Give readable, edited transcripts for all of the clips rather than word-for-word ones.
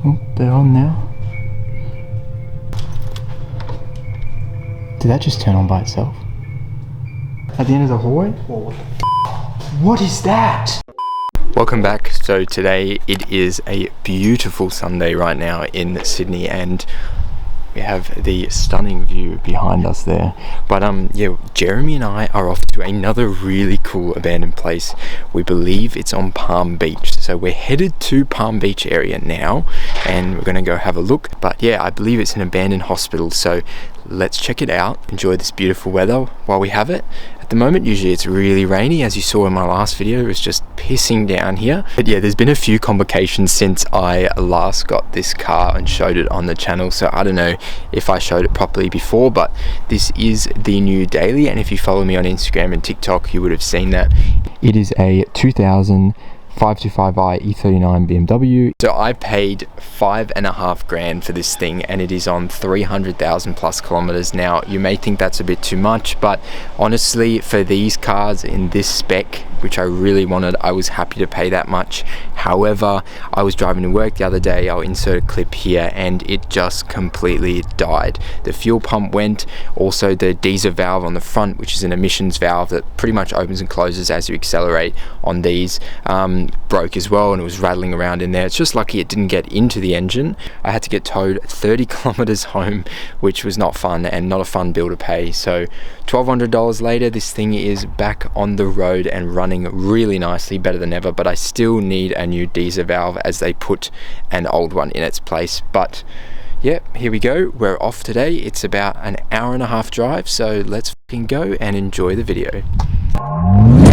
Oh, they're on now. Did that just turn on by itself? At the end of the hallway? Whoa, what is that? Welcome back. So today it is a beautiful Sunday right now in Sydney, and we have the stunning view behind us there. But yeah, Jeremy and I are off to another really cool abandoned place. We believe it's on Palm Beach. So we're headed to Palm Beach area now, and we're gonna go have a look. But yeah, I believe it's an abandoned hospital. So let's check it out, enjoy this beautiful weather while we have it. At the moment, usually it's really rainy. As you saw in my last video, it was just pissing down here. But yeah, there's been a few complications since I last got this car and showed it on the channel. So I don't know if I showed it properly before, but this is the new daily. And if you follow me on Instagram and TikTok, you would have seen that. It is a 2000 525i E39 BMW. So I paid $5.5 grand for this thing, and it is on 300,000 plus kilometers. Now you may think that's a bit too much, but honestly, for these cars in this spec, which I really wanted, I was happy to pay that much. However, I was driving to work the other day, I'll insert a clip here, and it just completely died. The fuel pump went, also the diesel valve on the front, which is an emissions valve that pretty much opens and closes as you accelerate on these, broke as well, and it was rattling around in there. It's just lucky it didn't get into the engine. I had to get towed 30 kilometers home, which was not fun and not a fun bill to pay. So $1,200 later, this thing is back on the road and running really nicely, better than ever, but I still need a new diesel valve as they put an old one in its place. But yeah, here we go. We're off today. It's about an hour and a half drive, so let's fucking go and enjoy the video. They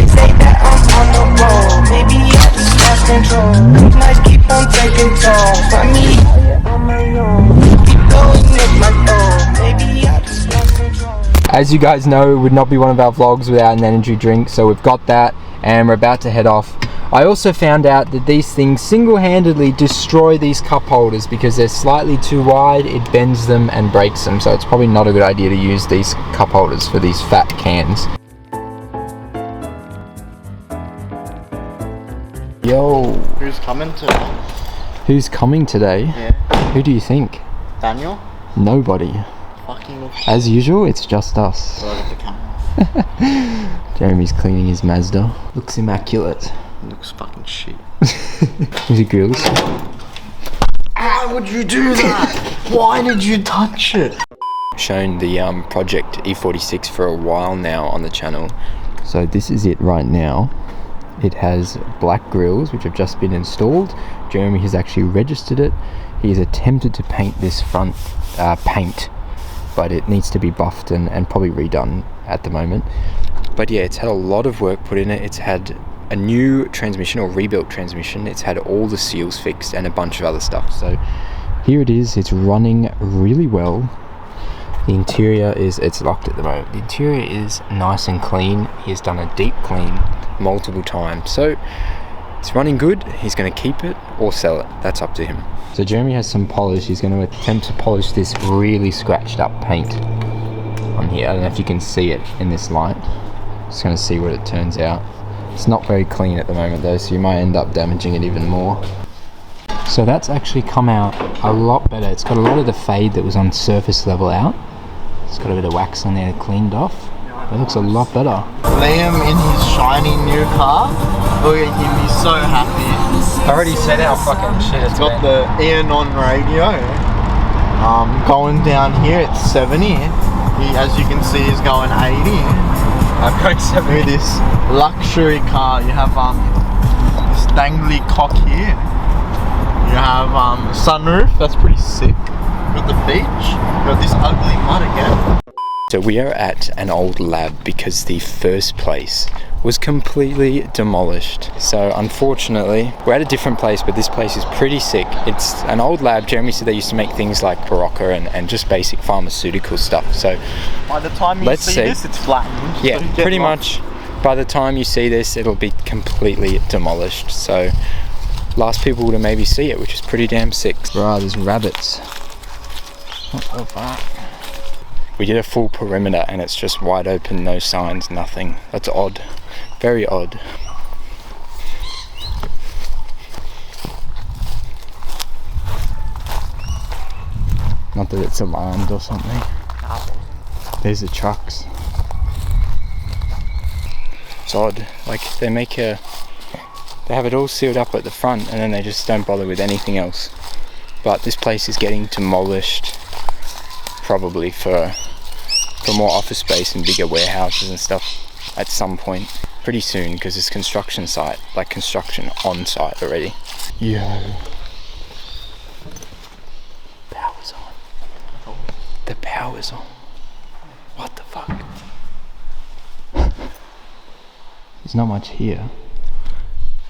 say that I'm on the road, maybe I just lost control. Nights keep on taking tolls, find me on my own. Keep going with my phone, maybe I just lost control. As you guys know, it would not be one of our vlogs without an energy drink, so we've got that and we're about to head off. I also found out that these things single-handedly destroy these cup holders because they're slightly too wide, it bends them and breaks them, so it's probably not a good idea to use these cup holders for these fat cans. Yo. Who's coming today? Who's coming today? Yeah. Who do you think? Daniel? Nobody. Fucking as usual, it's just us. look at the camera. Jeremy's cleaning his Mazda. Looks immaculate. Looks fucking shit. Is it grills? Why would you do that? Why did you touch it? Shown the Project E46 for a while now on the channel. So this is it right now. It has black grills which have just been installed. Jeremy has actually registered it. He has attempted to paint this front paint, but it needs to be buffed and probably redone at the moment. But yeah, it's had a lot of work put in it. It's had a new transmission or rebuilt transmission. It's had all the seals fixed and a bunch of other stuff. So here it is. It's running really well. The interior is, it's locked at the moment. The interior is nice and clean. He has done a deep clean multiple times. So it's running good. He's going to keep it or sell it. That's up to him. So Jeremy has some polish. He's going to attempt to polish this really scratched up paint on here. I don't know if you can see it in this light. Just going to see what it turns out. It's not very clean at the moment though, so you might end up damaging it even more. So that's actually come out a lot better. It's got a lot of the fade that was on surface level out. It's got a bit of wax on there cleaned off. It looks a lot better. Liam in his shiny new car. Look at him, he's so happy. I already said how fucking shit it's got the Ian on radio. Going down here it's 70. He, as you can see, is going 80. I'm going 70. With this luxury car, you have this dangly cock here. You have a sunroof, that's pretty sick. You got the beach, you got this ugly mud again. So we are at an old lab because the first place was completely demolished. So unfortunately, we're at a different place, but this place is pretty sick. It's an old lab. Jeremy said they used to make things like Barocca and just basic pharmaceutical stuff. So by the time you see this, it's flattened. Yeah, so pretty much by the time you see this, it'll be completely demolished. So last people to maybe see it, which is pretty damn sick. Right, there's rabbits. What the fuck? We did a full perimeter and it's just wide open, no signs, nothing. That's odd. Very odd. Not that it's alarmed or something. There's the trucks. It's odd, like they have it all sealed up at the front and then they just don't bother with anything else. But this place is getting demolished, probably for more office space and bigger warehouses and stuff at some point. Pretty soon, because it's construction site, like construction on site already. Yo. Power's on. The power's on. What the fuck? There's not much here.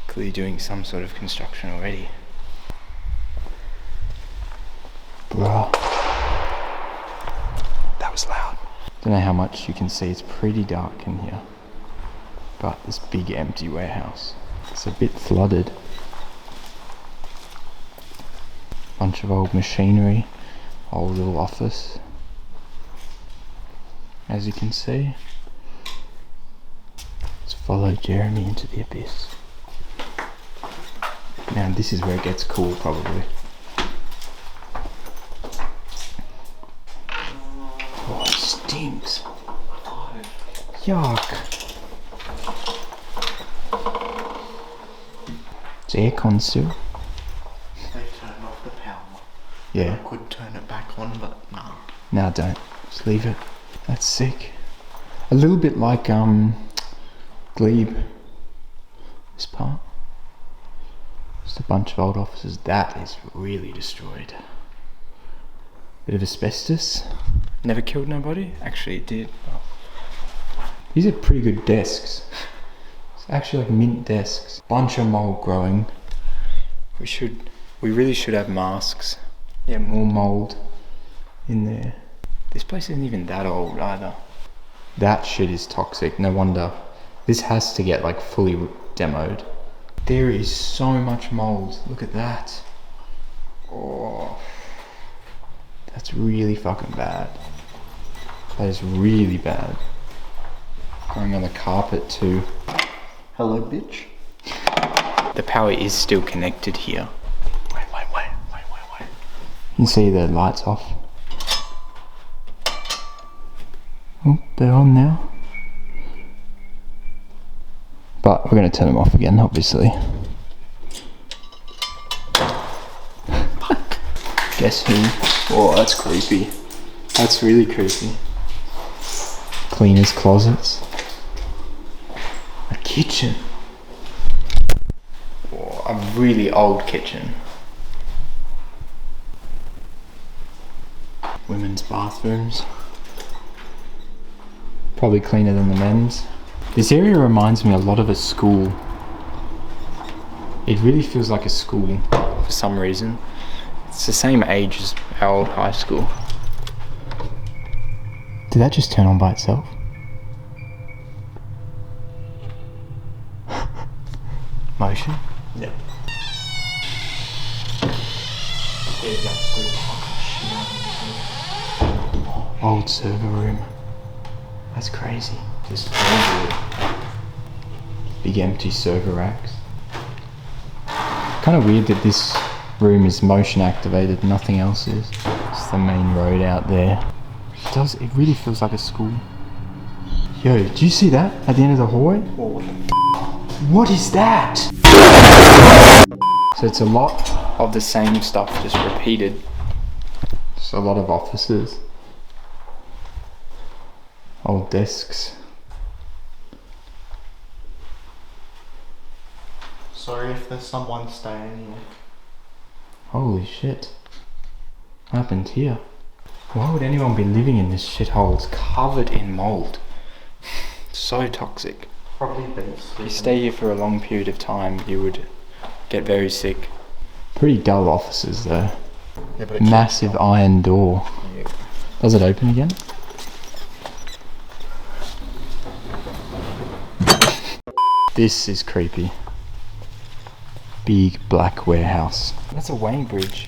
Clearly doing some sort of construction already. Bruh. That was loud. Don't know how much you can see, it's pretty dark in here. But this big empty warehouse, it's a bit flooded. Bunch of old machinery, old little office. As you can see, let's follow Jeremy into the abyss. Now this is where it gets cool probably. Oh, it stinks. Yuck. It's aircon still. They turned off the power. Yeah. I could turn it back on, but nah. Nah, don't. Just leave it. That's sick. A little bit like Glebe. This part. Just a bunch of old offices. That is really destroyed. Bit of asbestos. Never killed nobody. Actually, it did. These are pretty good desks. It's actually like mint desks. Bunch of mold growing. We really should have masks. Yeah, more mold in there. This place isn't even that old either. That shit is toxic, no wonder. This has to get like fully demoed. There is so much mold, look at that. Oh, that's really fucking bad. That is really bad. Going on the carpet too. Hello, bitch. The power is still connected here. Wait. You can see the lights off. Oh, they're on now. But we're going to turn them off again, obviously. Guess who? Oh, that's creepy. That's really creepy. Cleaners' closets. A kitchen. Oh, a really old kitchen. Women's bathrooms. Probably cleaner than the men's. This area reminds me a lot of a school. It really feels like a school for some reason. It's the same age as our old high school. Did that just turn on by itself? Motion? Yeah. Old server room. That's crazy. Just big empty server racks. Kind of weird that this room is motion activated, nothing else is. It's the main road out there. It really feels like a school. Yo, did you see that at the end of the hallway? What is that? So it's a lot of the same stuff just repeated. Just a lot of offices. Old desks. Sorry if there's someone staying here. Holy shit. What happened here? Why would anyone be living in this shithole? It's covered in mold. So toxic. Probably been If sleeping. you stay here for a long period of time, you would get very sick. Pretty dull offices though. Yeah, but Massive iron door. Yeah. Does it open again? This is creepy. Big black warehouse. That's a weighing bridge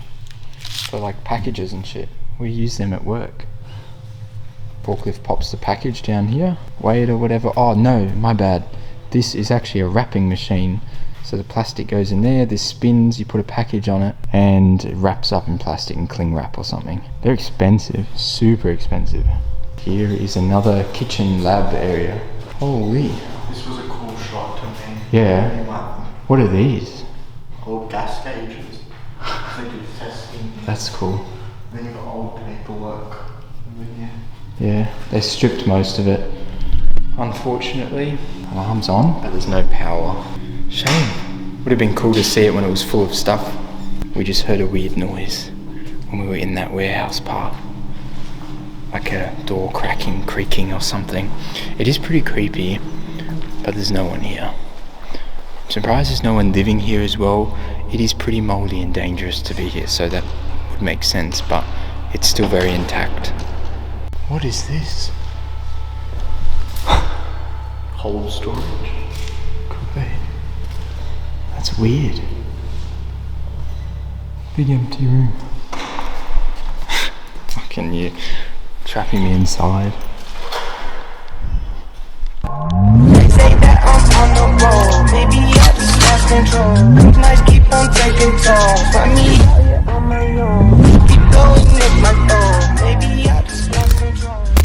for like packages and shit. We use them at work. Forklift pops the package down here, weigh it or whatever. Oh no, my bad. This is actually a wrapping machine So the plastic goes in there, this spins, you put a package on it, and it wraps up in plastic and cling wrap or something. They're expensive, super expensive. Here is another kitchen lab area. Holy. This was a cool shot to me. Yeah. What are these? Old gas gauges. They do testing. That's cool. Then you've got old paperwork. Yeah, they stripped most of it. Unfortunately, alarm's on, but there's no power. Shame. Would have been cool to see it when it was full of stuff. We just heard a weird noise when we were in that warehouse part. Like a door cracking, creaking or something. It is pretty creepy, but there's no one here. I'm surprised there's no one living here as well. It is pretty moldy and dangerous to be here, so that would make sense, but it's still very intact. What is this? Cold storage. Could be. That's weird. Big empty room. Fucking you trapping me inside.